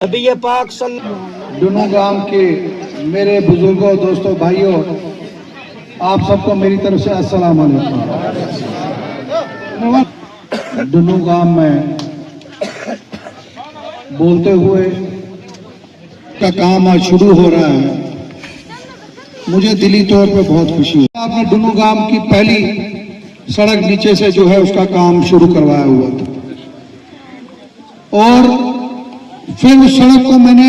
नबी पाक दुनू गांव के मेरे बुजुर्गों, दोस्तों, भाइयों, आप सबको मेरी तरफ से अस्सलाम वालेकुम। दुनू गांव में बोलते हुए का काम आज शुरू हो रहा है। मुझे दिली तौर पे बहुत खुशी है। आपने दुनू गांव की पहली सड़क नीचे से जो है उसका काम शुरू करवाया हुआ था और फिर उस सड़क को मैंने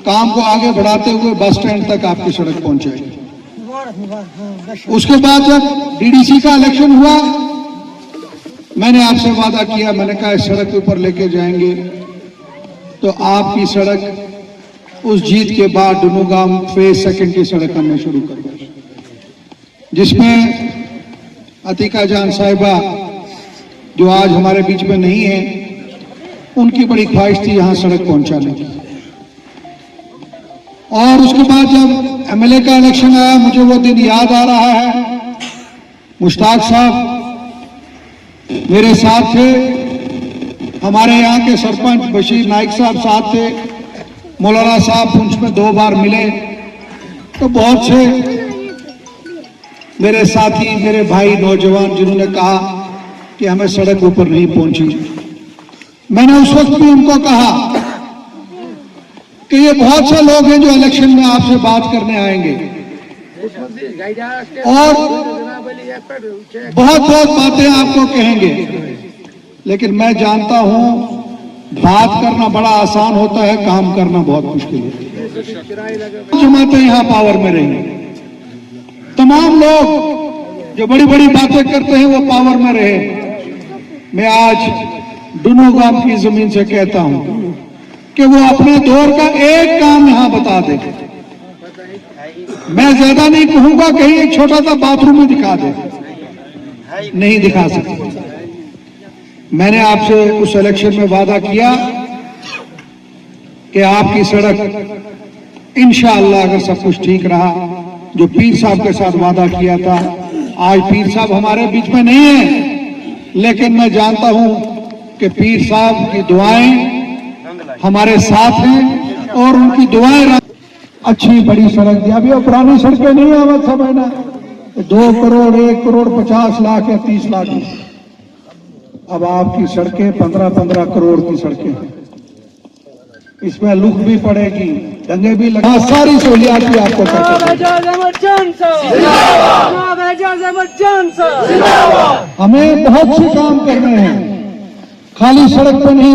काम को आगे बढ़ाते हुए बस स्टैंड तक आपकी सड़क पहुंचाई। उसके बाद जब डीडीसी का इलेक्शन हुआ, मैंने आपसे वादा किया, मैंने कहा इस सड़क के ऊपर लेके जाएंगे। तो आपकी सड़क उस जीत के बाद दुनू गांव फेज सेकंड की सड़क हमने शुरू कर दी, जिसमें अतीका जान साहिबा जो आज हमारे बीच में नहीं है, उनकी बड़ी ख्वाहिश थी यहां सड़क पहुंचाने की। और उसके बाद जब एमएलए का इलेक्शन आया, मुझे वो दिन याद आ रहा है। मुश्ताक साहब मेरे साथ थे, हमारे यहाँ के सरपंच बशीर नाइक साहब साथ थे, मौलाना साहब पुंछ में 2 बार मिले। तो बहुत से मेरे साथी, मेरे भाई, नौजवान जिन्होंने कहा कि हमें सड़क ऊपर नहीं पहुंची। मैंने उस वक्त भी उनको कहा कि ये बहुत से लोग हैं जो इलेक्शन में आपसे बात करने आएंगे और बहुत बातें आपको कहेंगे, लेकिन मैं जानता हूं बात करना बड़ा आसान होता है, काम करना बहुत मुश्किल है। जमातें यहां पावर में रही, तमाम लोग जो बड़ी बड़ी बातें करते हैं वो पावर में रहे। मैं आज दुनू गांव की जमीन से कहता हूं कि वो अपने दौर का एक काम यहां बता दे। मैं ज्यादा नहीं कहूंगा, कहीं एक छोटा सा बाथरूम में दिखा दे, नहीं दिखा सकते। मैंने आपसे उस इलेक्शन में वादा किया कि आपकी सड़क इंशाअल्लाह, अगर सब कुछ ठीक रहा, जो पीर साहब के साथ वादा किया था। आज पीर साहब हमारे बीच में नहीं है, लेकिन मैं जानता हूं कि पीर साहब की दुआएं हमारे साथ हैं और उनकी दुआएं अच्छी बड़ी सड़क दी। अभी पुरानी सड़कें नहीं आवत सब है ना, 2 करोड़ 1 करोड़ 50 लाख या 30 लाख। अब आपकी सड़कें 15-15 करोड़ की सड़कें हैं। इसमें लुक भी पड़ेगी, दंगे भी लगा, सारी सहूलियात भी आपको हमें बहुत से काम करने हैं, खाली सड़क पे नहीं।